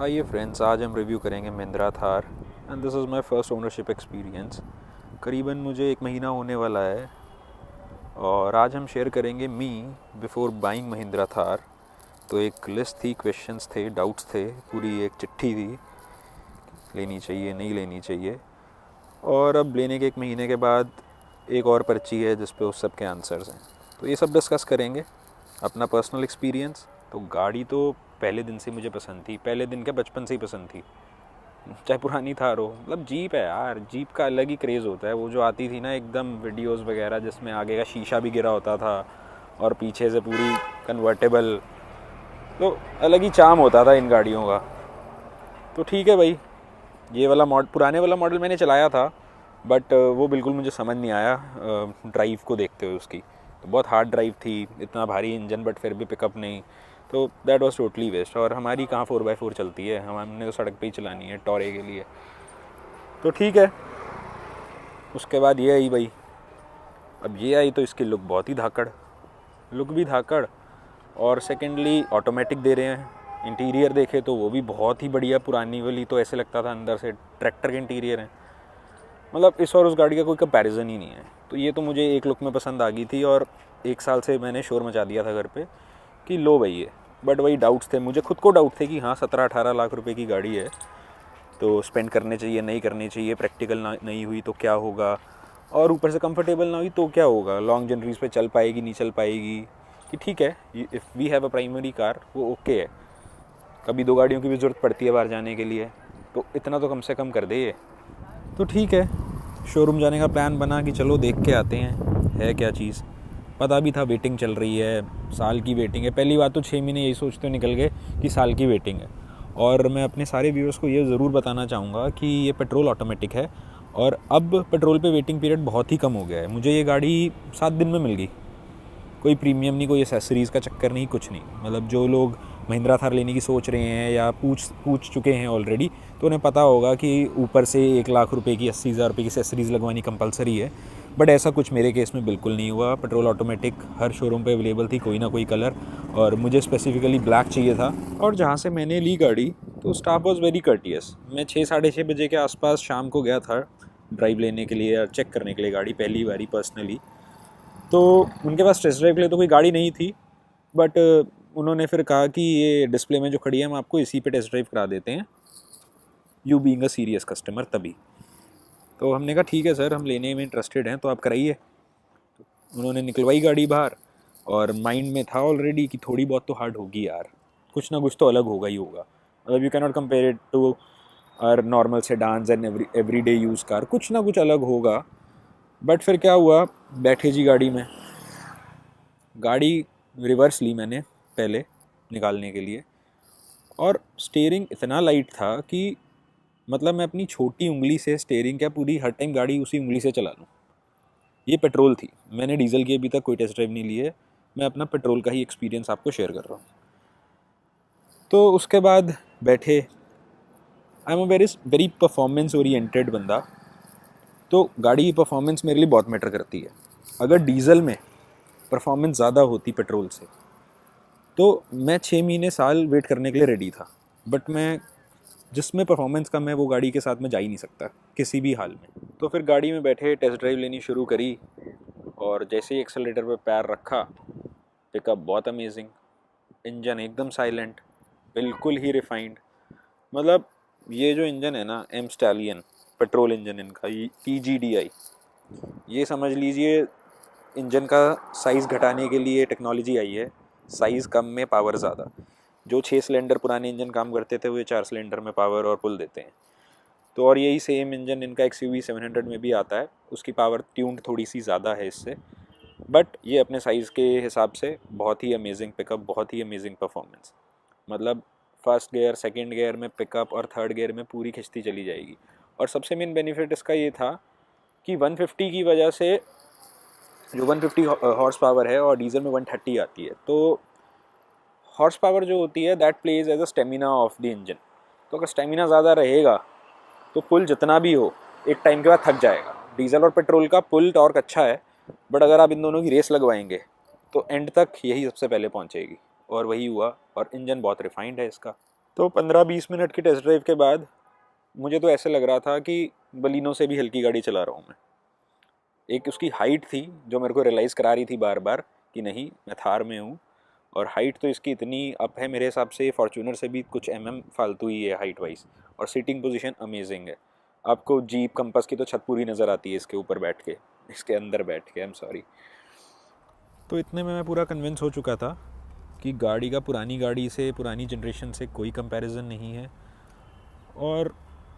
आइए फ्रेंड्स, आज हम रिव्यू करेंगे Mahindra Thar and this is my first ownership experience. करीबन मुझे 1 महीना होने वाला है और आज हम शेयर करेंगे मी बिफोर बाइंग महिंद्रा थार। तो एक लिस्ट थी, क्वेश्चंस थे, डाउट्स थे, पूरी एक चिट्ठी थी, लेनी चाहिए नहीं लेनी चाहिए। और अब लेने के 1 महीने के बाद एक और पर्ची है जिस पे उस सब के आंसर्स हैं। तो ये सब डिस्कस करेंगे, अपना पर्सनल एक्सपीरियंस। तो गाड़ी तो पहले दिन से मुझे पसंद थी, पहले दिन के बचपन से ही पसंद थी, चाहे पुरानी थार हो। मतलब जीप है यार, जीप का अलग ही क्रेज़ होता है। वो जो आती थी ना एकदम वीडियोस वगैरह जिसमें आगे का शीशा भी गिरा होता था और पीछे से पूरी कन्वर्टेबल, तो अलग ही चार्म होता था इन गाड़ियों का। तो ठीक है भाई, ये वाला पुराने वाला मॉडल मैंने चलाया था, बट वो बिल्कुल मुझे समझ नहीं आया ड्राइव को देखते हुए उसकी। तो बहुत हार्ड ड्राइव थी, इतना भारी इंजन बट फिर भी पिकअप नहीं, तो दैट वाज टोटली वेस्ट। और हमारी कहाँ 4x4 चलती है, हमने तो सड़क पे ही चलानी है टॉरे के लिए। तो ठीक है, उसके बाद ये आई भाई। अब ये आई तो इसकी लुक बहुत ही धाकड़, लुक भी धाकड़, और सेकेंडली ऑटोमेटिक दे रहे हैं। इंटीरियर देखे तो वो भी बहुत ही बढ़िया। पुरानी वाली तो ऐसे लगता था अंदर से ट्रैक्टर के इंटीरियर हैं। मतलब इस और उस गाड़ी का कोई कंपैरिजन ही नहीं है। तो ये तो मुझे एक लुक में पसंद आ गई थी और 1 साल से मैंने शोर मचा दिया था घर पे कि लो भाई ये। बट वही डाउट्स थे, मुझे खुद को डाउट थे कि हाँ 17-18 लाख रुपए की गाड़ी है तो स्पेंड करने चाहिए नहीं करने चाहिए, प्रैक्टिकल ना नहीं हुई तो क्या होगा, और ऊपर से कंफर्टेबल ना हुई तो क्या होगा, लॉन्ग जर्नीज पे चल पाएगी नहीं चल पाएगी। कि ठीक है, if we have a primary car वो ओके है, कभी 2 गाड़ियों की भी ज़रूरत पड़ती है बाहर जाने के लिए, तो इतना तो कम से कम कर दे ये। तो ठीक है, शोरूम जाने का प्लान बना कि चलो देख के आते हैं है क्या चीज़। पता भी था वेटिंग चल रही है, साल की वेटिंग है। पहली बात तो 6 महीने यही सोचते निकल गए कि साल की वेटिंग है। और मैं अपने सारे व्यूअर्स को ये ज़रूर बताना चाहूँगा कि ये पेट्रोल ऑटोमेटिक है और अब पेट्रोल पे वेटिंग पीरियड बहुत ही कम हो गया है। मुझे ये गाड़ी 7 दिन में मिल गई, कोई प्रीमियम नहीं, कोई एसेसरीज़ का चक्कर नहीं, कुछ नहीं। मतलब जो लोग महिंद्रा थार लेने की सोच रहे हैं या पूछ चुके हैं ऑलरेडी, तो उन्हें पता होगा कि ऊपर से 1 लाख रुपए की 80,000 रुपये की एसेसरीज़ लगवानी कंपलसरी है। बट ऐसा कुछ मेरे केस में बिल्कुल नहीं हुआ। पेट्रोल ऑटोमेटिक हर शोरूम पे अवेलेबल थी कोई ना कोई कलर, और मुझे स्पेसिफिकली ब्लैक चाहिए था। और जहाँ से मैंने ली गाड़ी तो स्टाफ वॉज वेरी कर्टियस। मैं 6-6:30 बजे के आसपास शाम को गया था ड्राइव लेने के लिए और चेक करने के लिए गाड़ी पहली बारी पर्सनली। तो उनके पास टेस्ट ड्राइव के लिए तो कोई गाड़ी नहीं थी, बट उन्होंने फिर कहा कि ये डिस्प्ले में जो खड़ी है हम आपको इसी पे टेस्ट ड्राइव करा देते हैं, you being a serious customer तभी। तो हमने कहा ठीक है सर, हम लेने में इंटरेस्टेड हैं तो आप कराइए। उन्होंने निकलवाई गाड़ी बाहर, और माइंड में था ऑलरेडी कि थोड़ी बहुत तो हार्ड होगी यार, कुछ ना कुछ तो अलग होगा ही होगा। मतलब you can not compare it to our normal sedans and every day use car, कुछ ना कुछ अलग होगा। बट फिर क्या हुआ, बैठे जी गाड़ी में, गाड़ी रिवर्स ली मैंने पहले निकालने के लिए, और स्टीयरिंग इतना लाइट था कि मतलब मैं अपनी छोटी उंगली से स्टीयरिंग क्या पूरी हर टाइम गाड़ी उसी उंगली से चला लूँ। ये पेट्रोल थी, मैंने डीजल की अभी तक कोई टेस्ट ड्राइव नहीं ली है, मैं अपना पेट्रोल का ही एक्सपीरियंस आपको शेयर कर रहा हूँ। तो उसके बाद बैठे, I am a very performance oriented बंदा, तो गाड़ी की परफॉर्मेंस मेरे लिए बहुत मैटर करती है। अगर डीजल में परफॉर्मेंस ज़्यादा होती पेट्रोल से तो मैं 6 महीने साल वेट करने के लिए रेडी था। बट मैं जिसमें परफॉर्मेंस कम है वो गाड़ी के साथ में जा ही नहीं सकता किसी भी हाल में। तो फिर गाड़ी में बैठे टेस्ट ड्राइव लेनी शुरू करी, और जैसे ही एक्सेलेरेटर पे पैर रखा, पिकअप बहुत अमेजिंग, इंजन एकदम साइलेंट, बिल्कुल ही रिफाइंड। मतलब ये जो इंजन है ना, एम स्टैलियन पेट्रोल इंजन इनका, EGDI, ये समझ लीजिए इंजन का साइज़ घटाने के लिए टेक्नोलॉजी आई है। साइज़ कम में पावर ज़्यादा। जो 6 सिलेंडर पुराने इंजन काम करते थे वो ये 4 सिलेंडर में पावर और पुल देते हैं। तो और यही सेम इंजन इनका XUV 700 में भी आता है, उसकी पावर ट्यून्ड थोड़ी सी ज़्यादा है इससे, बट ये अपने साइज़ के हिसाब से बहुत ही अमेजिंग पिकअप, बहुत ही अमेजिंग परफॉर्मेंस। मतलब फर्स्ट गियर, सेकंड गियर में पिकअप और थर्ड गियर में पूरी खिंचती चली जाएगी। और सबसे मेन बेनिफिट इसका ये था कि 150 की वजह से, जो 150 हॉर्स पावर है और डीजल में 130 आती है, तो हॉर्स पावर जो होती है that plays as a stamina of the engine. तो अगर स्टेमिना ज़्यादा रहेगा तो पुल जितना भी हो एक टाइम के बाद थक जाएगा। डीजल और पेट्रोल का पुल टॉर्क अच्छा है, बट अगर आप इन दोनों की रेस लगवाएंगे तो एंड तक यही सबसे पहले पहुंचेगी, और वही हुआ। और इंजन बहुत रिफाइंड है इसका, तो 15-20 मिनट की टेस्ट ड्राइव के बाद मुझे तो ऐसे लग रहा था कि बलिनो से भी हल्की गाड़ी चला रहा हूँ मैं। एक उसकी हाइट थी जो मेरे को रियलाइज़ करा रही थी बार बार कि नहीं मैं थार में हूँ, और हाइट तो इसकी इतनी अप है मेरे हिसाब से फॉर्च्यूनर से भी कुछ फालतू ही है हाइट वाइज, और सीटिंग पोजीशन अमेजिंग है। आपको जीप कंपास की तो छत पूरी नज़र आती है इसके ऊपर बैठ के, इसके अंदर बैठ के, आई एम सॉरी। तो इतने में मैं पूरा कन्विंस हो चुका था कि गाड़ी का पुरानी गाड़ी से, पुरानी जनरेशन से कोई कंपैरिजन नहीं है, और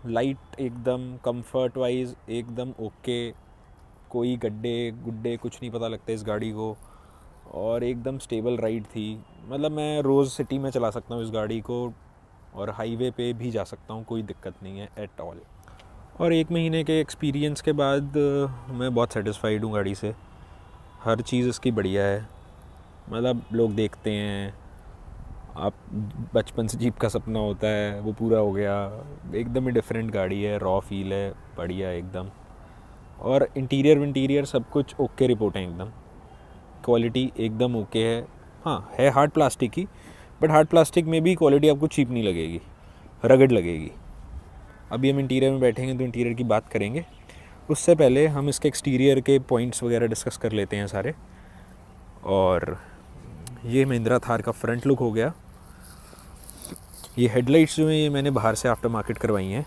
लाइट एकदम, कंफर्ट वाइज एकदम ओके, कोई गड्ढे गुड्डे कुछ नहीं पता लगता इस गाड़ी को, और एकदम स्टेबल राइड थी। मतलब मैं रोज़ सिटी में चला सकता हूँ इस गाड़ी को, और हाईवे पे भी जा सकता हूँ, कोई दिक्कत नहीं है एट ऑल। और 1 महीने के एक्सपीरियंस के बाद मैं बहुत सेटिस्फाइड हूँ गाड़ी से। हर चीज़ इसकी बढ़िया है। मतलब लोग देखते हैं, आप बचपन से जीप का सपना होता है वो पूरा हो गया। एकदम ही डिफरेंट गाड़ी है, रॉ फील है, बढ़िया एकदम। और इंटीरियर सब कुछ ओके रिपोर्ट है एकदम, क्वालिटी एकदम ओके है। हाँ है हार्ड प्लास्टिक की, बट हार्ड प्लास्टिक में भी क्वालिटी आपको चीप नहीं लगेगी, रगड़ लगेगी। अभी हम इंटीरियर में बैठेंगे तो इंटीरियर की बात करेंगे, उससे पहले हम इसके एक्सटीरियर के पॉइंट्स वगैरह डिस्कस कर लेते हैं सारे। और ये महिंद्रा थार का फ्रंट लुक हो गया। ये हेडलाइट्स जो हैं ये मैंने बाहर से आफ्टर मार्केट करवाई हैं।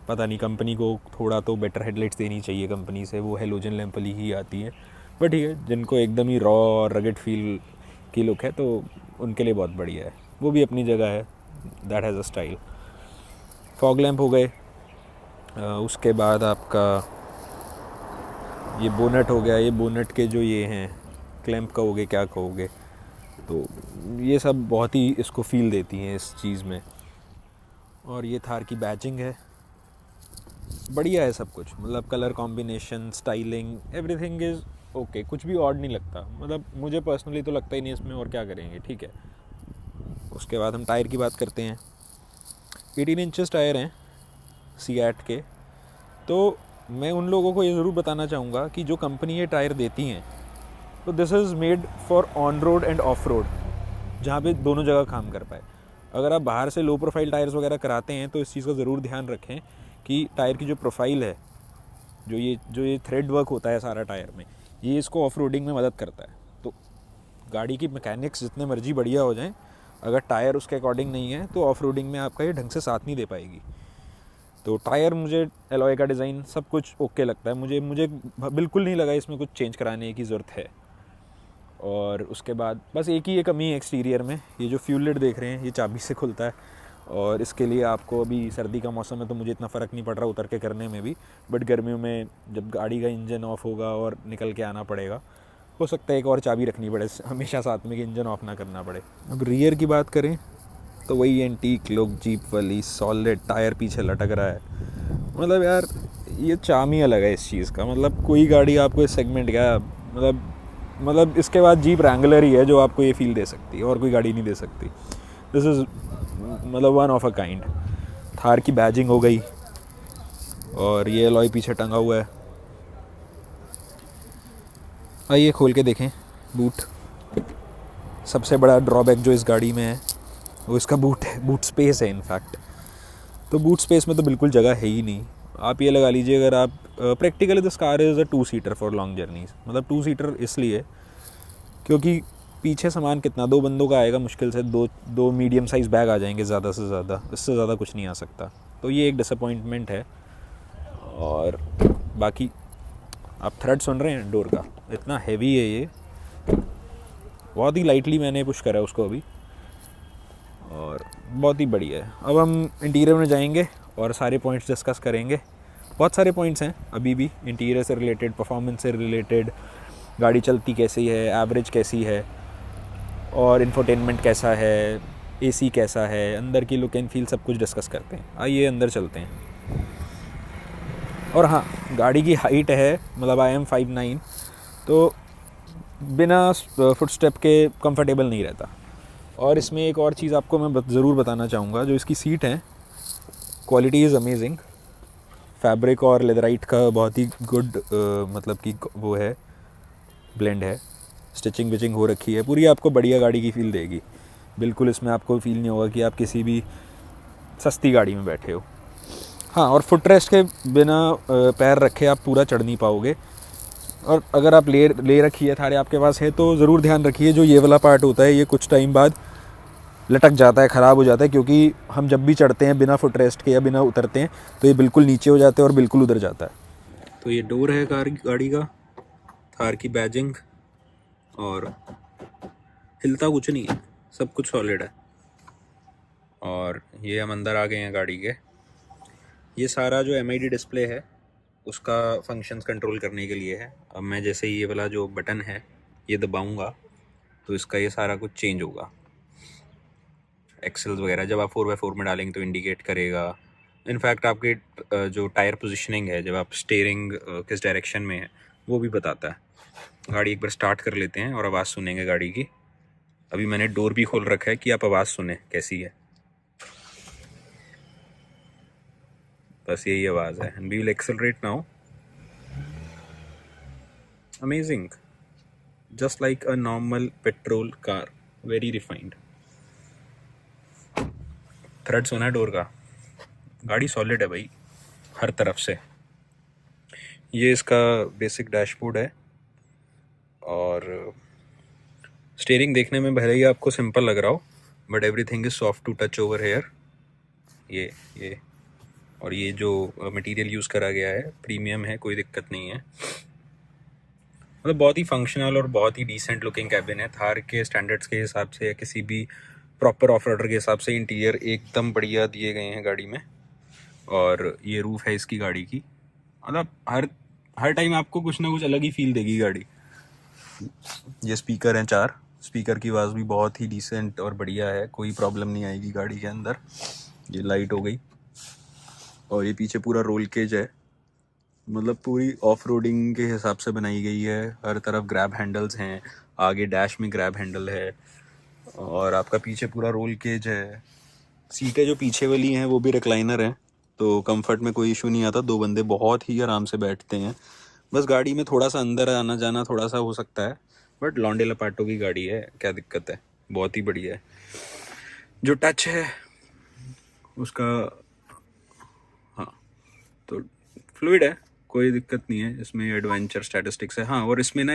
पता नहीं, कंपनी को थोड़ा तो बेटर हेडलाइट्स देनी चाहिए कंपनी से, वो हेलोजन लैंप वाली ही आती है। बट ठीक है, जिनको एकदम ही रॉ और रगड फील की लुक है तो उनके लिए बहुत बढ़िया है, वो भी अपनी जगह है, that has a style. Fog lamp हो गए। उसके बाद आपका ये बोनट हो गया। ये बोनट के जो ये हैं क्लैंप कहोगे क्या कहोगे, तो ये सब बहुत ही इसको फील देती हैं इस चीज़ में। और ये थार की बैजिंग है, बढ़िया है सब कुछ। मतलब colour combination, styling, everything is okay, कुछ भी ऑड नहीं लगता। मतलब मुझे पर्सनली तो लगता ही नहीं इसमें, और क्या करेंगे, ठीक है। उसके बाद हम टायर की बात करते हैं। 18 इंचेस टायर हैं सीएट के। तो मैं उन लोगों को ये ज़रूर बताना चाहूँगा कि जो कंपनी ये टायर देती हैं, तो this is made for on road end of road, जहाँ पे दोनों जगह काम कर पाए। अगर आप बाहर से लो प्रोफाइल टायर्स वगैरह कराते हैं तो इस चीज़ का ज़रूर ध्यान रखें कि टायर की जो प्रोफाइल है, जो ये थ्रेड वर्क होता है सारा टायर में, ये इसको ऑफ रोडिंग में मदद करता है। तो गाड़ी की मैकेनिक्स जितने मर्जी बढ़िया हो जाएं, अगर टायर उसके अकॉर्डिंग नहीं है तो ऑफ रोडिंग में आपका ये ढंग से साथ नहीं दे पाएगी। तो टायर, मुझे एलॉय का डिज़ाइन सब कुछ ओके लगता है। मुझे बिल्कुल नहीं लगा इसमें कुछ चेंज कराने की ज़रूरत है। और उसके बाद बस एक ही ये कमी है एक्सटीरियर में, ये जो फ्यूल लिड देख रहे हैं ये चाबी से खुलता है, और इसके लिए आपको, अभी सर्दी का मौसम है तो मुझे इतना फ़र्क नहीं पड़ रहा उतर के करने में भी, बट गर्मियों में जब गाड़ी का इंजन ऑफ होगा और निकल के आना पड़ेगा, हो सकता है एक और चाबी रखनी पड़े हमेशा साथ में कि इंजन ऑफ ना करना पड़े। अब रियर की बात करें तो वही एंटीक लुक, जीप वाली सॉलिड टायर पीछे लटक रहा है। मतलब यार ये चार्म ही अलग है इस चीज़ का। मतलब कोई गाड़ी आपको इस सेगमेंट का, मतलब इसके बाद जीप रैंगलर ही है जो आपको ये फील दे सकती है, और कोई गाड़ी नहीं दे सकती। दिस इज़ मतलब one of a kind. Thar की बैजिंग हो गई, और ये अलॉय पीछे टंगा हुआ है। आइए खोल के देखें बूट। सबसे बड़ा ड्रॉबैक जो इस गाड़ी में है वो इसका बूट है, बूट स्पेस है इनफैक्ट। तो बूट स्पेस में तो बिल्कुल जगह है ही नहीं। आप ये लगा लीजिए, अगर आप practically this car is a two seater for long journeys. मतलब 2-सीटर इसलिए क्योंकि पीछे सामान कितना, 2 बंदों का आएगा मुश्किल से, दो मीडियम साइज़ बैग आ जाएंगे ज़्यादा से ज़्यादा, इससे ज़्यादा कुछ नहीं आ सकता। तो ये एक डिसअपॉइंटमेंट है। और बाकी आप थ्रेड सुन रहे हैं डोर का, इतना हैवी है ये, बहुत ही लाइटली मैंने पुश करा है उसको अभी, और बहुत ही बढ़िया है। अब हम इंटीरियर में जाएंगे और सारे पॉइंट्स डिस्कस करेंगे। बहुत सारे पॉइंट्स हैं अभी भी इंटीरियर से रिलेटेड, परफॉर्मेंस से रिलेटेड, गाड़ी चलती कैसी है, एवरेज कैसी है, और इंफोटेनमेंट कैसा है, एसी कैसा है, अंदर की लुक एंड फील, सब कुछ डिस्कस करते हैं। आइए अंदर चलते हैं। और हाँ, गाड़ी की हाइट है, मतलब आई एम 5'9", तो बिना फुटस्टेप के कंफर्टेबल नहीं रहता। और इसमें एक और चीज़ आपको मैं ज़रूर बताना चाहूँगा, जो इसकी सीट है, क्वालिटी इज़ अमेजिंग। फैब्रिक और लेदराइट का बहुत ही गुड मतलब कि वो है, ब्लेंड है। स्टिचिंग विचिंग हो रखी है पूरी, आपको बढ़िया गाड़ी की फील देगी। बिल्कुल इसमें आपको फील नहीं होगा कि आप किसी भी सस्ती गाड़ी में बैठे हो। हाँ, और फुट रेस्ट के बिना पैर रखे आप पूरा चढ़ नहीं पाओगे। और अगर आप ले रखी है थार आपके पास है तो ज़रूर ध्यान रखिए, जो ये वाला पार्ट होता है ये कुछ टाइम बाद लटक जाता है, ख़राब हो जाता है, क्योंकि हम जब भी चढ़ते हैं बिना फुट रेस्ट के या बिना उतरते हैं तो ये बिल्कुल नीचे हो जाता है और बिल्कुल उधर जाता है। तो ये डोर है गाड़ी का, थार की बैजिंग, और हिलता कुछ नहीं है, सब कुछ सॉलिड है। और ये हम अंदर आ गए हैं गाड़ी के। ये सारा जो MID डिस्प्ले है उसका फंक्शंस कंट्रोल करने के लिए है। अब मैं जैसे ये वाला जो बटन है ये दबाऊंगा तो इसका ये सारा कुछ चेंज होगा। एक्सेल्स वगैरह जब आप 4x4 में डालेंगे तो इंडिकेट करेगा। इनफैक्ट आपके जो टायर पोजीशनिंग है, जब आप स्टीयरिंग किस डायरेक्शन में है वो भी बताता है। गाड़ी एक बार स्टार्ट कर लेते हैं और आवाज़ सुनेंगे गाड़ी की। अभी मैंने डोर भी खोल रखा है कि आप आवाज़ सुने कैसी है। बस यही आवाज़ है। And we will accelerate now. Amazing, just like a normal petrol car, very refined. थ्रेड सुना है डोर का, गाड़ी सॉलिड है भाई हर तरफ से। ये इसका बेसिक डैशबोर्ड है और स्टीयरिंग देखने में भले ही आपको सिंपल लग रहा हो but everything is soft to touch over here. ये और ये जो मटेरियल यूज़ करा गया है प्रीमियम है, कोई दिक्कत नहीं है। मतलब बहुत ही फंक्शनल और बहुत ही डिसेंट लुकिंग कैबिन है। थार के स्टैंडर्ड्स के हिसाब से या किसी भी प्रॉपर ऑफ रोडर के हिसाब से इंटीरियर एकदम बढ़िया दिए गए हैं गाड़ी में। और ये रूफ है इसकी गाड़ी की, मतलब हर टाइम आपको कुछ ना कुछ अलग ही फील देगी गाड़ी। ये स्पीकर हैं 4, स्पीकर की आवाज़ भी बहुत ही डिसेंट और बढ़िया है, कोई प्रॉब्लम नहीं आएगी गाड़ी के अंदर। ये लाइट हो गई और ये पीछे पूरा रोल केज है, मतलब पूरी ऑफ रोडिंग के हिसाब से बनाई गई है। हर तरफ ग्रैब हैंडल्स हैं, आगे डैश में ग्रैब हैंडल है और आपका पीछे पूरा रोल केज है। सीटें जो पीछे वाली हैं वो भी रिक्लाइनर हैं, तो कंफर्ट में कोई इशू नहीं आता, 2 बंदे बहुत ही आराम से बैठते हैं। बस गाड़ी में थोड़ा सा अंदर आना जाना थोड़ा सा हो सकता है, बट लॉन्डे लपाटो की गाड़ी है, क्या दिक्कत है, बहुत ही बढ़िया है। जो टच है उसका, हाँ तो फ्लूइड है, कोई दिक्कत नहीं है। इसमें एडवेंचर स्टैटिस्टिक्स है, हाँ, और इसमें ना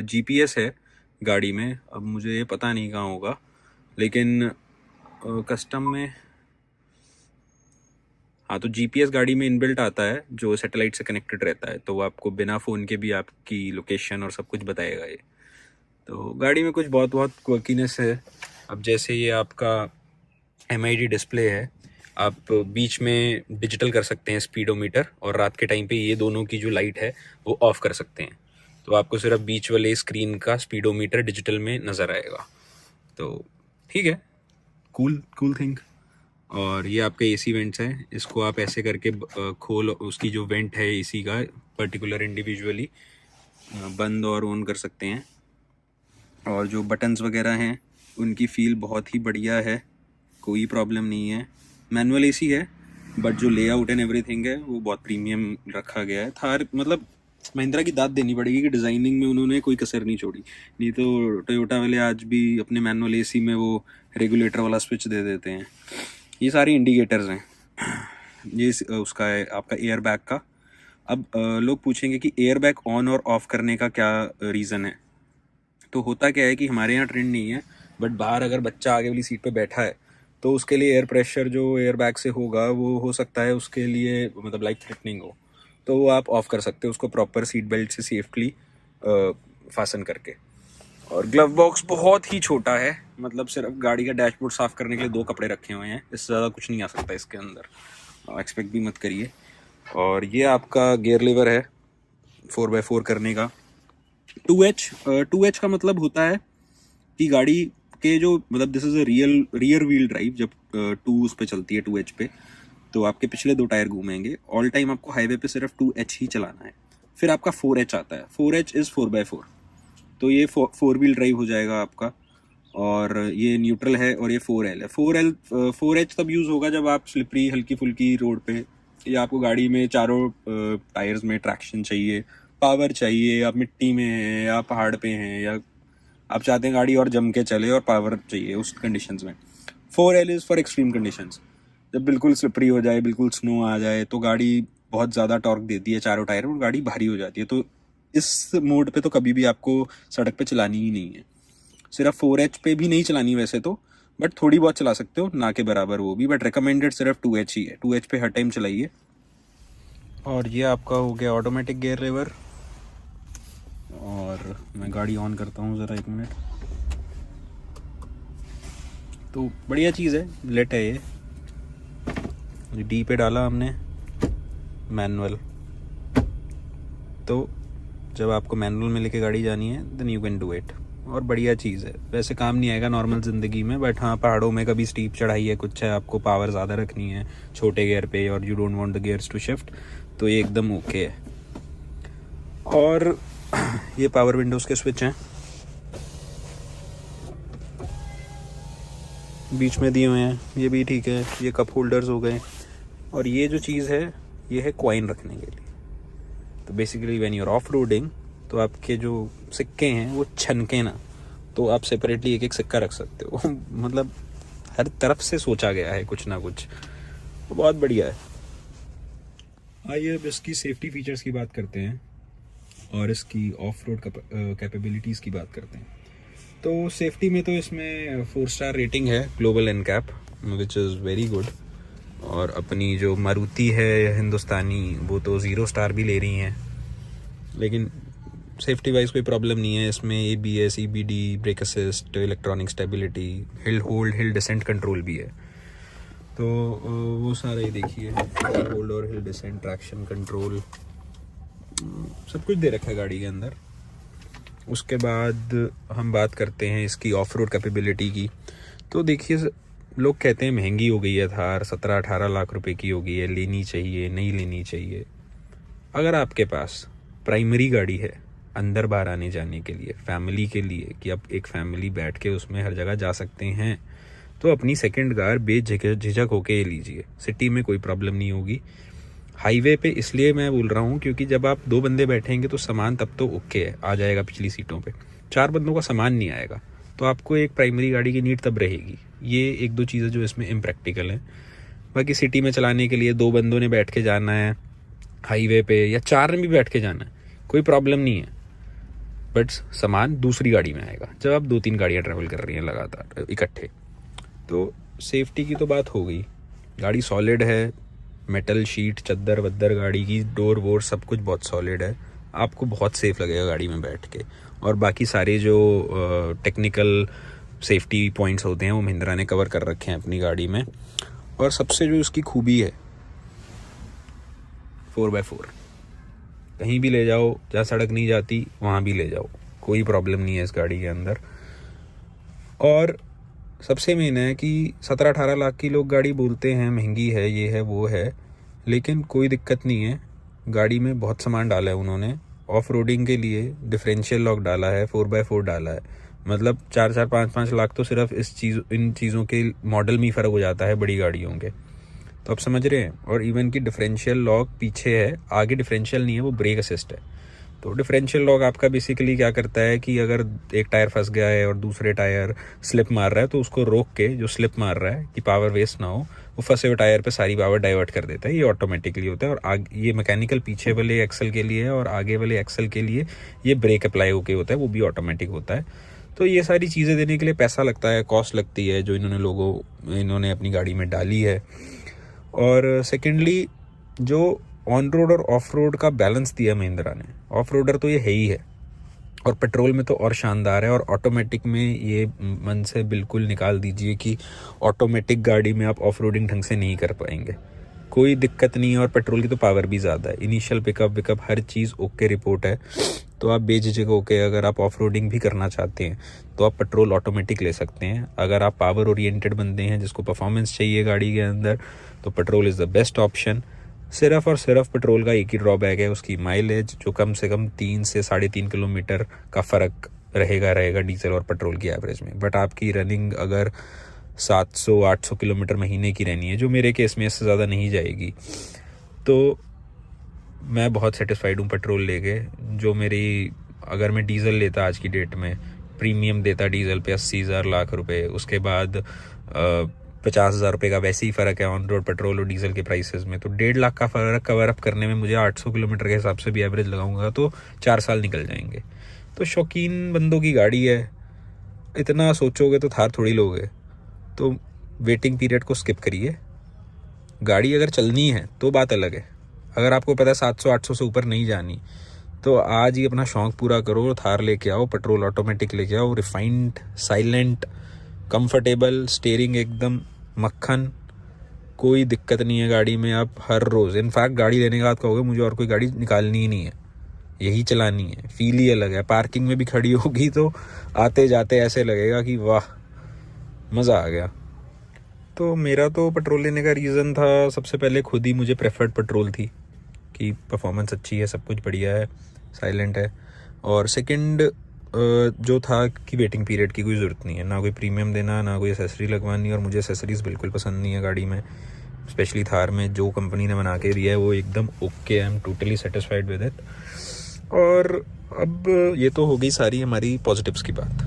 GPS है गाड़ी में। अब मुझे ये पता नहीं कहाँ होगा, लेकिन कस्टम में, हाँ, तो GPS गाड़ी में इनबिल्ट आता है जो सैटेलाइट से कनेक्टेड रहता है, तो वो आपको बिना फ़ोन के भी आपकी लोकेशन और सब कुछ बताएगा ये। तो गाड़ी में कुछ बहुत क्वर्कीनेस है। अब जैसे ये आपका MID डिस्प्ले है, आप बीच में डिजिटल कर सकते हैं स्पीडोमीटर, और रात के टाइम पे ये दोनों की जो लाइट है वो ऑफ़ कर सकते हैं, तो आपको सिर्फ बीच वाले स्क्रीन का स्पीडोमीटर डिजिटल में नज़र आएगा। तो ठीक है, कूल थिंग। और ये आपके AC वेंट्स हैं, इसको आप ऐसे करके खोल, उसकी जो वेंट है AC का पर्टिकुलर इंडिविजुअली बंद और ऑन कर सकते हैं। और जो बटन्स वगैरह हैं उनकी फ़ील बहुत ही बढ़िया है, कोई प्रॉब्लम नहीं है। मैनुअल AC है बट जो लेआउट एंड एवरीथिंग है वो बहुत प्रीमियम रखा गया है। थार मतलब महिंद्रा की दाद देनी पड़ेगी कि डिज़ाइनिंग में उन्होंने कोई कसर नहीं छोड़ी, नहीं तो टोयोटा वाले आज भी अपने मैनुअल AC में वो रेगुलेटर वाला स्विच दे देते हैं। ये सारी इंडिकेटर्स हैं। ये उसका है आपका एयर बैग का। अब लोग पूछेंगे कि एयर बैग ऑन और ऑफ़ करने का क्या रीज़न है। तो होता क्या है कि हमारे यहाँ ट्रेंड नहीं है, बट बाहर अगर बच्चा आगे वाली सीट पे बैठा है तो उसके लिए एयर प्रेशर जो एयर बैग से होगा वो हो सकता है उसके लिए मतलब लाइफ थ्रेटनिंग हो, तो वो आप ऑफ़ कर सकते हो उसको प्रॉपर सीट बेल्ट से सेफ्टली फासन करके। और ग्लव बॉक्स बहुत ही छोटा है, मतलब सिर्फ गाड़ी का डैशबोर्ड साफ़ करने के लिए 2 कपड़े रखे हुए हैं, इससे ज़्यादा कुछ नहीं आ सकता इसके अंदर, एक्सपेक्ट भी मत करिए। और ये आपका गियर लीवर है 4x4 करने का। 2H का मतलब होता है कि गाड़ी के जो मतलब this is a rear wheel drive. जब 2 उस पे चलती है 2H पे, तो आपके पिछले 2 टायर घूमेंगे। ऑल टाइम आपको हाईवे पे सिर्फ 2H ही चलाना है। फिर आपका 4H आता है, 4H इज़ 4x4, तो ये 4 व्हील ड्राइव हो जाएगा आपका। और ये न्यूट्रल है और ये 4L है। 4H तब यूज़ होगा जब आप स्लिपरी हल्की फुल्की रोड पे, या आपको गाड़ी में चारों टायर्स में ट्रैक्शन चाहिए, पावर चाहिए, आप मिट्टी में हैं या पहाड़ पे हैं या आप चाहते हैं गाड़ी और जम के चले और पावर चाहिए उस कंडीशंस में। 4L is for extreme conditions. जब बिल्कुल स्लिपरी हो जाए, बिल्कुल स्नो आ जाए, तो गाड़ी बहुत ज़्यादा टॉर्क देती है चारों टायर में और गाड़ी भारी हो जाती है। तो इस मोड पे तो कभी भी आपको सड़क पे चलानी ही नहीं है। सिर्फ 4H पे भी नहीं चलानी वैसे तो, बट थोड़ी बहुत चला सकते हो, ना के बराबर वो भी, बट रिकमेंडेड सिर्फ 2H ही है। 2H पे हर टाइम चलाइए। और ये आपका हो गया ऑटोमेटिक गियर लीवर। और मैं गाड़ी ऑन करता हूँ ज़रा, 1 मिनट। तो बढ़िया चीज़ है, लेट है ये डी पे डाला हमने मैनुअल। तो जब आपको मैनुअल में लेके गाड़ी जानी है then you can do it. और बढ़िया चीज़ है, वैसे काम नहीं आएगा नॉर्मल ज़िंदगी में, बट हाँ पहाड़ों में कभी स्टीप चढ़ाई है, कुछ है, आपको पावर ज़्यादा रखनी है छोटे गियर पे और you don't want the gears to shift, तो ये एकदम ओके है। और ये पावर विंडोज़ के स्विच हैं, बीच में दिए हुए हैं, ये भी ठीक है। ये कप होल्डर्स हो गए। और ये जो चीज़ है ये है कॉइन रखने के लिए। तो basically when you are off roading, तो आपके जो सिक्के हैं वो छनके ना, तो आप सेपरेटली एक एक सिक्का रख सकते हो। मतलब हर तरफ से सोचा गया है कुछ ना कुछ, तो बहुत बढ़िया है। आइए अब इसकी सेफ्टी फीचर्स की बात करते हैं और इसकी ऑफ रोड कैपेबिलिटीज़ की बात करते हैं। तो सेफ्टी में तो इसमें 4 स्टार रेटिंग है global NCAP, which is very good. और अपनी जो मारुति है हिंदुस्तानी, वो तो 0 स्टार भी ले रही हैं। लेकिन सेफ्टी वाइज कोई प्रॉब्लम नहीं है इसमें। ABS, EBD, brake assist, electronic stability, hill hold, hill descent control भी है। तो वो सारे देखिए, हिल होल्ड और हिल डिसेंट, ट्रैक्शन कंट्रोल, सब कुछ दे रखा है गाड़ी के अंदर। उसके बाद हम बात करते हैं इसकी ऑफ रोड कैपेबिलिटी की। तो देखिए, लोग कहते हैं महंगी हो गई है थार, 17-18 लाख रुपए की हो गई है, लेनी चाहिए नहीं लेनी चाहिए। अगर आपके पास प्राइमरी गाड़ी है अंदर बाहर आने जाने के लिए, फैमिली के लिए, कि आप एक फैमिली बैठ के उसमें हर जगह जा सकते हैं, तो अपनी सेकंड कार बेझिझक होके लीजिए। सिटी में कोई प्रॉब्लम नहीं होगी। हाईवे पे इसलिए मैं बोल रहा हूँ क्योंकि जब आप 2 बंदे बैठेंगे तो सामान तब तो ओके है, आ जाएगा पिछली सीटों पे। 4 बंदों का सामान नहीं आएगा, तो आपको एक प्राइमरी गाड़ी की नीड तब रहेगी। ये 1-2 चीज़ें जो इसमें इम्प्रैक्टिकल हैं। बाकी सिटी में चलाने के लिए 2 बंदों ने बैठ के जाना है हाईवे पे, या 4 ने भी बैठ के जाना है, कोई प्रॉब्लम नहीं है। बट सामान दूसरी गाड़ी में आएगा जब आप 2-3 गाड़ियाँ ट्रैवल कर रही हैं लगातार इकट्ठे। तो सेफ्टी की तो बात हो गई। गाड़ी सॉलिड है, मेटल शीट, चद्दर वद्दर गाड़ी की, डोर वोर सब कुछ बहुत सॉलिड है, आपको बहुत सेफ लगेगा गाड़ी में बैठ के। और बाकी सारे जो टेक्निकल सेफ्टी पॉइंट्स होते हैं वो महिंद्रा ने कवर कर रखे हैं अपनी गाड़ी में। और सबसे जो इसकी खूबी है, 4x4 कहीं भी ले जाओ, जहाँ सड़क नहीं जाती वहाँ भी ले जाओ, कोई प्रॉब्लम नहीं है इस गाड़ी के अंदर। और सबसे मेन है कि 17-18 लाख की लोग गाड़ी बोलते हैं महंगी है, ये है वो है, लेकिन कोई दिक्कत नहीं है। गाड़ी में बहुत सामान डाला है उन्होंने। ऑफ रोडिंग के लिए डिफरेंशियल लॉक डाला है, 4x4 डाला है। मतलब 4-4, 5-5 लाख तो सिर्फ इन चीज़ों के मॉडल में ही फ़र्क हो जाता है बड़ी गाड़ियों के, तो आप समझ रहे हैं। और इवन की डिफरेंशियल लॉक पीछे है, आगे डिफरेंशियल नहीं है, वो ब्रेक असिस्ट है। तो डिफरेंशियल लॉक आपका बेसिकली क्या करता है कि अगर एक टायर फंस गया है और दूसरे टायर स्लिप मार रहा है, तो उसको रोक के, जो स्लिप मार रहा है कि पावर वेस्ट ना हो, वो फंसे हुए टायर पे सारी पावर डाइवर्ट कर देता है। ये ऑटोमेटिकली होता है। और आगे ये मैकेनिकल पीछे वाले एक्सल के लिए है, और आगे वाले एक्सल के लिए ये ब्रेक अप्लाई होके होता है, वो भी ऑटोमेटिक होता है। तो ये सारी चीज़ें देने के लिए पैसा लगता है, कॉस्ट लगती है, जो इन्होंने अपनी गाड़ी में डाली है। और सेकेंडली, जो ऑन रोड और ऑफ रोड का बैलेंस दिया महिंद्रा ने, ऑफ रोडर तो ये है ही है, और पेट्रोल में तो और शानदार है। और ऑटोमेटिक में ये मन से बिल्कुल निकाल दीजिए कि ऑटोमेटिक गाड़ी में आप ऑफ रोडिंग ढंग से नहीं कर पाएंगे, कोई दिक्कत नहीं है। और पेट्रोल की तो पावर भी ज़्यादा है, इनिशियल पिकअप हर चीज़ ओके रिपोर्ट है। तो आप बेझिझक होके अगर आप ऑफ रोडिंग भी करना चाहते हैं तो आप पेट्रोल ऑटोमेटिक ले सकते हैं। अगर आप पावर ओरिएंटेड बंदे हैं जिसको परफॉर्मेंस चाहिए गाड़ी के अंदर, तो petrol is the best option. सिर्फ और सिर्फ पेट्रोल का एक ही ड्रॉबैक है, उसकी माइलेज, जो कम से कम 3 से 3.5 किलोमीटर का फ़र्क रहेगा डीजल और पेट्रोल की एवरेज में। बट आपकी रनिंग अगर 700-800 किलोमीटर महीने की रहनी है, जो मेरे केस में इससे ज़्यादा नहीं जाएगी, तो मैं बहुत सेटिस्फाइड हूँ पेट्रोल लेके। जो मेरी, अगर मैं डीजल लेता आज की डेट में प्रीमियम देता डीजल पे 80,000 लाख रुपए, उसके बाद 50,000 रुपये का वैसे ही फ़र्क है ऑन रोड पेट्रोल और डीजल के प्राइसेस में, तो 1.5 लाख का फ़र्क कवर अप करने में मुझे 800 किलोमीटर के हिसाब से भी एवरेज लगाऊंगा तो 4 साल निकल जाएंगे। तो शौकीन बंदों की गाड़ी है, इतना सोचोगे तो थार थोड़ी लोगे, तो वेटिंग पीरियड को स्किप करिए। गाड़ी अगर चलनी है तो बात अलग है, अगर आपको पता है 700-800 से ऊपर नहीं जानी तो आज ही अपना शौक़ पूरा करो, थार लेके आओ, पेट्रोल ऑटोमेटिक लेके आओ, रिफाइंड, साइलेंट, कंफर्टेबल, स्टीयरिंग एकदम मक्खन, कोई दिक्कत नहीं है गाड़ी में। आप हर रोज़, इनफैक्ट गाड़ी लेने के बाद कहोगे मुझे और कोई गाड़ी निकालनी ही नहीं है, यही चलानी है, फील ही अलग है। पार्किंग में भी खड़ी होगी तो आते जाते ऐसे लगेगा कि वाह मज़ा आ गया। तो मेरा तो पेट्रोल लेने का रीज़न था, सबसे पहले खुद ही मुझे प्रेफर्ड पेट्रोल थी कि परफॉर्मेंस अच्छी है, सब कुछ बढ़िया है, साइलेंट है, और सेकंड जो था कि वेटिंग पीरियड की कोई ज़रूरत नहीं है, ना कोई प्रीमियम देना, ना कोई एसेसरी लगवानी, और मुझे एसेसरीज़ बिल्कुल पसंद नहीं है गाड़ी में, स्पेशली थार में। जो कंपनी ने बना के दिया है वो एकदम okay, I am totally satisfied with it. और अब ये तो हो गई सारी हमारी पॉजिटिव्स की बात,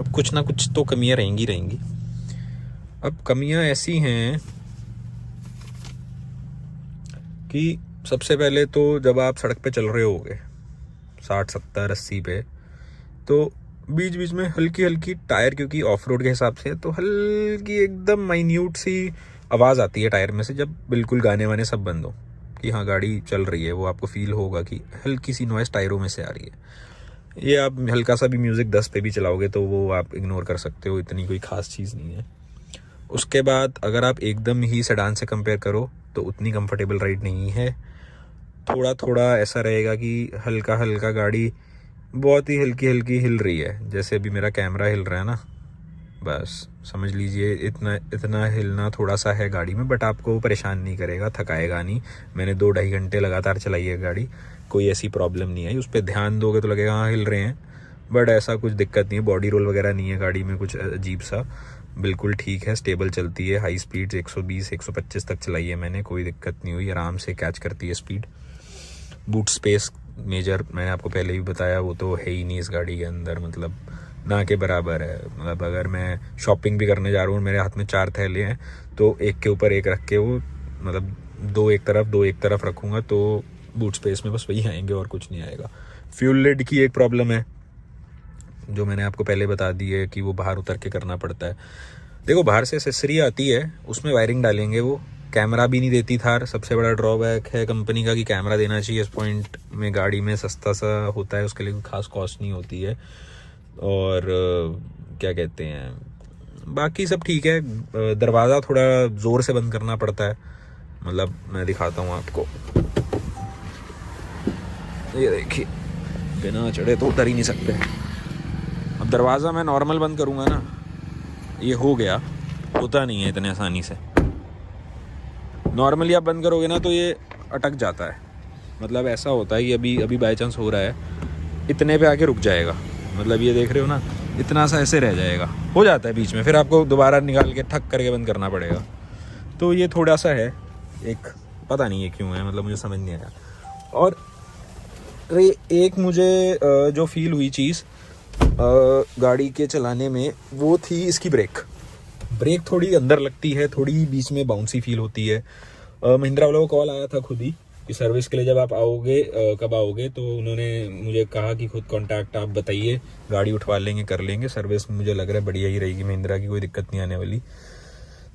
अब कुछ ना कुछ तो कमियां रहेंगी। अब कमियां ऐसी हैं कि सबसे पहले तो जब आप सड़क पे चल रहे होगे 60, 70, 80 पे, तो बीच बीच में हल्की हल्की टायर, क्योंकि ऑफ रोड के हिसाब से तो हल्की एकदम माइन्यूट सी आवाज़ आती है टायर में से, जब बिल्कुल गाने वाने सब बंद हो कि हाँ गाड़ी चल रही है, वो आपको फील होगा कि हल्की सी नॉइज़ टायरों में से आ रही है। ये आप हल्का सा भी म्यूज़िक 10 पे भी चलाओगे तो वो आप इग्नोर कर सकते हो, इतनी कोई ख़ास चीज़ नहीं है। उसके बाद अगर आप एकदम ही सेडान से कंपेयर करो तो उतनी कंफर्टेबल राइड नहीं है, थोड़ा थोड़ा ऐसा रहेगा कि हल्का हल्का गाड़ी बहुत ही हल्की हल्की हिल रही है, जैसे अभी मेरा कैमरा हिल रहा है ना, बस समझ लीजिए इतना हिलना थोड़ा सा है गाड़ी में, बट आपको परेशान नहीं करेगा, थकाएगा नहीं। मैंने 2-2.5 घंटे लगातार चलाई है गाड़ी, कोई ऐसी प्रॉब्लम नहीं आई। उस पर ध्यान दोगे तो लगेगा हाँ हिल रहे हैं, बट ऐसा कुछ दिक्कत नहीं है, बॉडी रोल वगैरह नहीं है गाड़ी में कुछ अजीब सा, बिल्कुल ठीक है, स्टेबल चलती है। हाई स्पीड 120-125 तक चलाई है मैंने, कोई दिक्कत नहीं हुई, आराम से कैच करती है स्पीड। बूट स्पेस मेजर मैंने आपको पहले भी बताया, वो तो है ही नहीं इस गाड़ी के अंदर, मतलब ना के बराबर है। मतलब अगर मैं शॉपिंग भी करने जा रहा हूँ, मेरे हाथ में 4 थैले हैं, तो एक के ऊपर एक रख के वो, मतलब 2 एक तरफ रखूँगा तो बूट स्पेस में बस वही आएंगे और कुछ नहीं आएगा। फ्यूल लिड की एक प्रॉब्लम है जो मैंने आपको पहले बता दी है कि वो बाहर उतर के करना पड़ता है। देखो बाहर से एसेसरी आती है, उसमें वायरिंग डालेंगे, वो कैमरा भी नहीं देती थार, सबसे बड़ा ड्रॉबैक है कंपनी का कि कैमरा देना चाहिए इस पॉइंट में गाड़ी में, सस्ता सा होता है, उसके लिए कोई खास कॉस्ट नहीं होती है। और क्या कहते हैं, बाकी सब ठीक है। दरवाज़ा थोड़ा ज़ोर से बंद करना पड़ता है, मतलब मैं दिखाता हूँ आपको, ये देखिए बिना चढ़े तो उतर ही नहीं सकते। अब दरवाज़ा मैं नॉर्मल बंद करूँगा ना, ये हो गया, होता नहीं है इतने आसानी से। नॉर्मली आप बंद करोगे ना तो ये अटक जाता है, मतलब ऐसा होता है कि अभी बाय चांस हो रहा है, इतने पे आके रुक जाएगा, मतलब ये देख रहे हो ना, इतना सा ऐसे रह जाएगा, हो जाता है बीच में, फिर आपको दोबारा निकाल के ठक करके बंद करना पड़ेगा। तो ये थोड़ा सा है एक, पता नहीं है क्यों है, मतलब मुझे समझ नहीं आया। और एक मुझे जो फील हुई चीज़ गाड़ी के चलाने में, वो थी इसकी ब्रेक थोड़ी अंदर लगती है, थोड़ी बीच में बाउंसी फील होती है। महिंद्रा वालों को कॉल आया था खुद ही कि सर्विस के लिए जब आप आओगे कब आओगे, तो उन्होंने मुझे कहा कि खुद कांटेक्ट आप बताइए, गाड़ी उठवा लेंगे, कर लेंगे सर्विस, मुझे लग रहा है बढ़िया ही रहेगी महिंद्रा की, कोई दिक्कत नहीं आने वाली।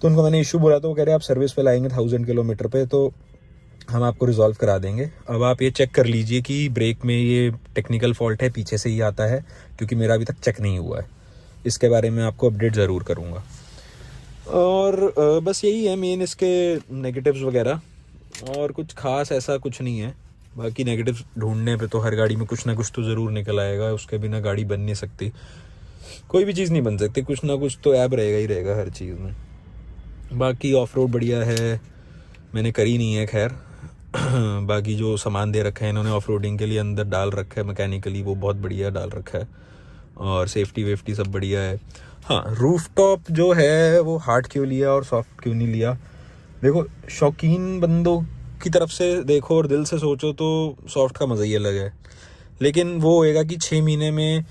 तो उनको मैंने इशू बोला, तो वो कह रहे आप सर्विस पे लाएंगे 1000 किलोमीटर पे तो हम आपको रिजॉल्व करा देंगे। अब आप ये चेक कर लीजिए कि ब्रेक में ये टेक्निकल फॉल्ट है, पीछे से ही आता है, क्योंकि मेरा अभी तक चेक नहीं हुआ है, इसके बारे में आपको अपडेट ज़रूर करूँगा। और बस यही है मेन इसके नेगेटिव्स वगैरह, और कुछ खास ऐसा कुछ नहीं है। बाकी नेगेटिव्स ढूंढने पे तो हर गाड़ी में कुछ ना कुछ तो ज़रूर निकल आएगा, उसके बिना गाड़ी बन नहीं सकती, कोई भी चीज़ नहीं बन सकती, कुछ ना कुछ तो ऐब रहेगा ही रहेगा हर चीज़ में। बाकी ऑफ रोड बढ़िया है, मैंने करी नहीं है खैर। बाकी जो सामान दे रखा है इन्होंने ऑफ रोडिंग के लिए अंदर डाल रखा है मैकेनिकली, वो बहुत बढ़िया डाल रखा है, और सेफ्टी वेफ्टी सब बढ़िया है। हाँ, रूफ टॉप जो है वो हार्ड क्यों लिया और सॉफ्ट क्यों नहीं लिया, देखो शौकीन बंदों की तरफ से देखो और दिल से सोचो तो सॉफ्ट का मज़ा ही अलग है, लेकिन वो होएगा कि 6 महीने में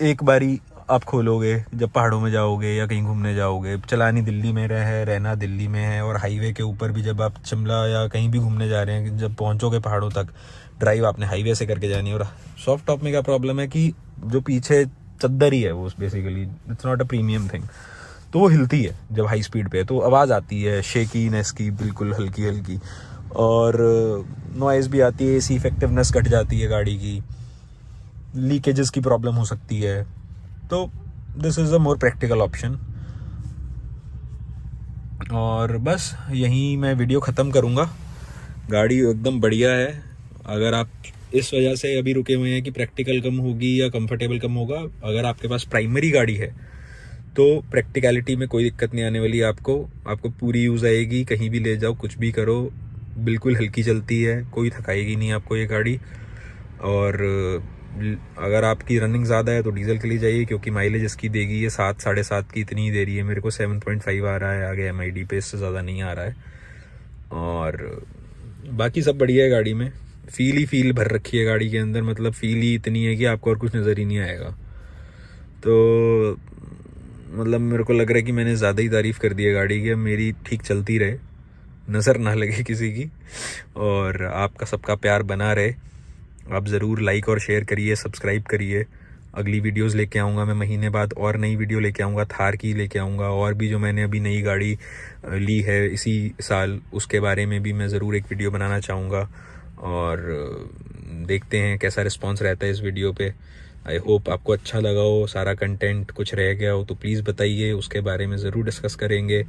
एक बारी आप खोलोगे जब पहाड़ों में जाओगे या कहीं घूमने जाओगे, चलानी दिल्ली में रहना दिल्ली में है, और हाईवे के ऊपर भी जब आप शिमला या कहीं भी घूमने जा रहे हैं, जब पहुंचोगे पहाड़ों तक, ड्राइव आपने हाईवे से करके जानी है। और सॉफ्ट टॉप में क्या प्रॉब्लम है कि जो पीछे चद्दर ही है वो basically, it's not a premium thing, तो वो हिलती है जब हाई स्पीड पे, तो आवाज़ आती है शेकीनेस की, बिल्कुल हल्की हल्की, और नॉइज़ भी आती है, एसी इफेक्टिवनेस घट जाती है गाड़ी की, लीकेजेस की प्रॉब्लम हो सकती है। तो this is a more practical option. और बस यहीं मैं वीडियो ख़त्म करूँगा। गाड़ी एकदम बढ़िया है। अगर आप इस वजह से अभी रुके हुए हैं कि प्रैक्टिकल कम होगी या कंफर्टेबल कम होगा, अगर आपके पास प्राइमरी गाड़ी है तो प्रैक्टिकलिटी में कोई दिक्कत नहीं आने वाली आपको पूरी यूज़ आएगी, कहीं भी ले जाओ, कुछ भी करो, बिल्कुल हल्की चलती है, कोई थकाएगी नहीं आपको ये गाड़ी। और अगर आपकी रनिंग ज़्यादा है तो डीजल के लिए जाइए, क्योंकि माइलेज इसकी देगी ये 7 साढ़े 7 की इतनी ही दे रही है। मेरे को 7.5 आ रहा है आगे MID पे, इससे ज़्यादा नहीं आ रहा है। और बाकी सब बढ़िया है गाड़ी में, फील भर रखी है गाड़ी के अंदर, मतलब फील ही इतनी है कि आपको और कुछ नज़र ही नहीं आएगा। तो मतलब मेरे को लग रहा है कि मैंने ज़्यादा ही तारीफ़ कर दी है गाड़ी की। अब मेरी ठीक चलती रहे, नज़र ना लगे किसी की, और आपका सबका प्यार बना रहे। आप ज़रूर लाइक और शेयर करिए, सब्सक्राइब करिए। अगली वीडियोस लेके आऊँगा मैं महीने बाद, और नई वीडियो लेके आऊँगा, थार की लेके आऊँगा, और भी जो मैंने अभी नई गाड़ी ली है इसी साल, उसके बारे में भी मैं ज़रूर एक वीडियो बनाना चाहूँगा। और देखते हैं कैसा रिस्पॉन्स रहता है इस वीडियो पे। आई होप आपको अच्छा लगा हो, सारा कंटेंट कुछ रह गया हो तो प्लीज़ बताइए, उसके बारे में ज़रूर डिस्कस करेंगे,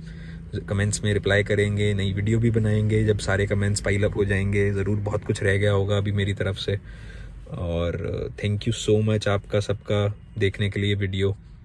कमेंट्स में रिप्लाई करेंगे, नई वीडियो भी बनाएंगे जब सारे कमेंट्स पाइल अप हो जाएंगे। ज़रूर बहुत कुछ रह गया होगा अभी मेरी तरफ से। और थैंक यू सो मच आपका सबका देखने के लिए वीडियो।